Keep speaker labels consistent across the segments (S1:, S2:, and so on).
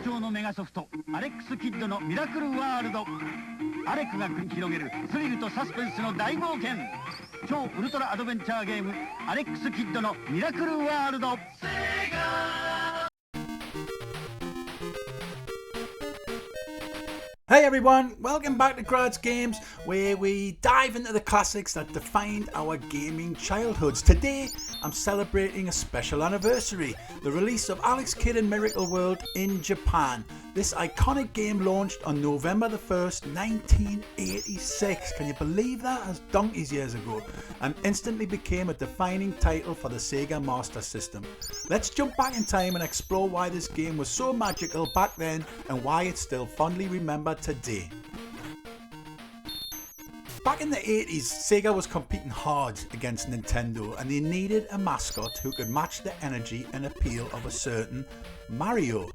S1: 調のメガソフトアレックスキッドのミラクルワールド。アレクが繰り広げるスリルとサスペンスの大冒険。超ウルトラアドベンチャーゲームアレックスキッドのミラクルワールド。
S2: Hey everyone, welcome back to Grad's Games, where we dive into the classics that defined our gaming childhoods. Today, I'm celebrating a special anniversary, the release of Alex Kidd in Miracle World in Japan. This iconic game launched on November the 1st, 1986. Can you believe that? That's donkey's years ago. And instantly became a defining title for the Sega Master System. Let's jump back in time and explore why this game was so magical back then and why it's still fondly remembered today. Back in the 80s, Sega was competing hard against Nintendo and they needed a mascot who could match the energy and appeal of a certain Mario.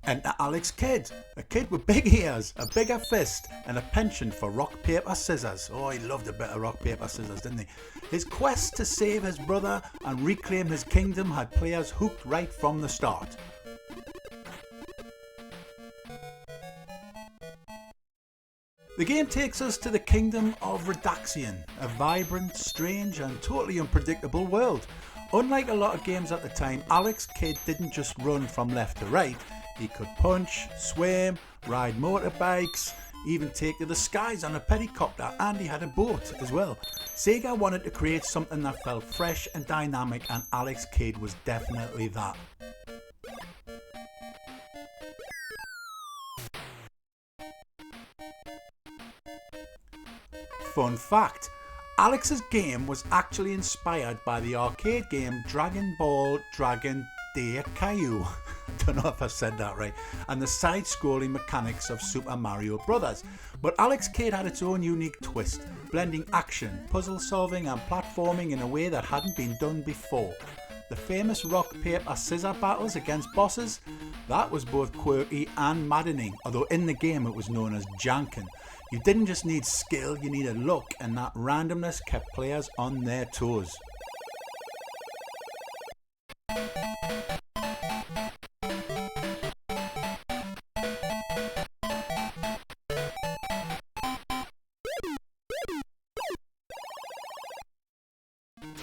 S2: Enter Alex Kidd, a kid with big ears, a bigger fist and a penchant for rock, paper, scissors. Oh, he loved a bit of rock, paper, scissors, didn't he? His quest to save his brother and reclaim his kingdom had players hooked right from the start. The game takes us to the kingdom of Redaxian, a vibrant, strange and totally unpredictable world. Unlike a lot of games at the time, Alex Kidd didn't just run from left to right. He could punch, swim, ride motorbikes, even take to the skies on a pedicopter, and he had a boat as well. Sega wanted to create something that felt fresh and dynamic, and Alex Kidd was definitely that. Fun fact, Alex's game was actually inspired by the arcade game Dragon Ball Dragon Daikaiju. Don't know if I said that right, and the side-scrolling mechanics of Super Mario Bros. But Alex Kidd had its own unique twist, blending action, puzzle solving and platforming in a way that hadn't been done before. The famous rock, paper, scissor battles against bosses, that was both quirky and maddening, although in the game it was known as janking. You didn't just need skill, you needed luck, and that randomness kept players on their toes.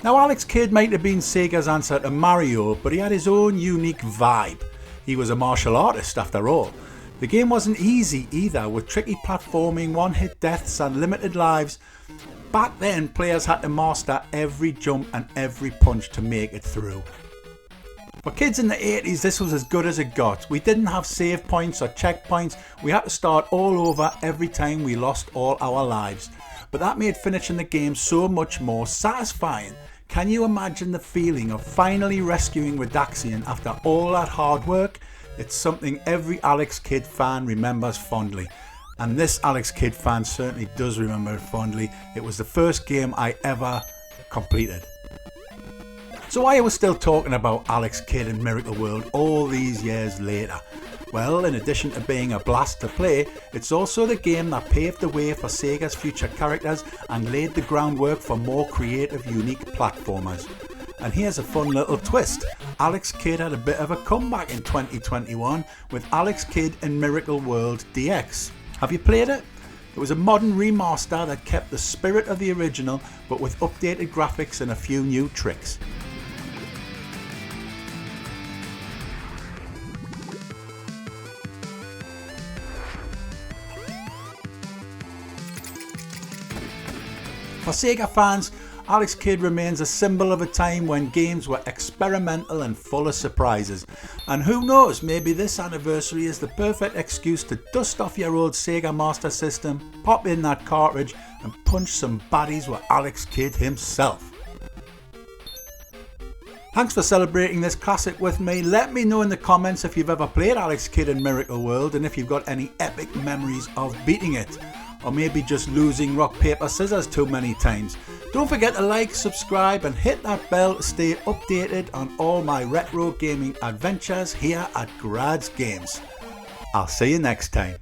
S2: Now Alex Kidd might have been Sega's answer to Mario, but he had his own unique vibe. He was a martial artist after all. The game wasn't easy either, with tricky platforming, one-hit deaths and limited lives. Back then, players had to master every jump and every punch to make it through. For kids in the 80s, this was as good as it got. We didn't have save points or checkpoints. We had to start all over every time we lost all our lives. But that made finishing the game so much more satisfying. Can you imagine the feeling of finally rescuing Redaxian after all that hard work? It's something every Alex Kidd fan remembers fondly. And this Alex Kidd fan certainly does remember it fondly. It was the first game I ever completed. So why are we still talking about Alex Kidd in Miracle World all these years later? Well, in addition to being a blast to play, it's also the game that paved the way for Sega's future characters and laid the groundwork for more creative, unique platformers. And here's a fun little twist. Alex Kidd had a bit of a comeback in 2021 with Alex Kidd in Miracle World DX. Have you played it? It was a modern remaster that kept the spirit of the original, but with updated graphics and a few new tricks. For Sega fans, Alex Kidd remains a symbol of a time when games were experimental and full of surprises. And who knows, maybe this anniversary is the perfect excuse to dust off your old Sega Master System, pop in that cartridge and punch some baddies with Alex Kidd himself. Thanks for celebrating this classic with me. Let me know in the comments if you've ever played Alex Kidd in Miracle World and if you've got any epic memories of beating it. Or maybe just losing rock, paper, scissors too many times. Don't forget to like, subscribe and hit that bell to stay updated on all my retro gaming adventures here at Grad's Games. I'll see you next time.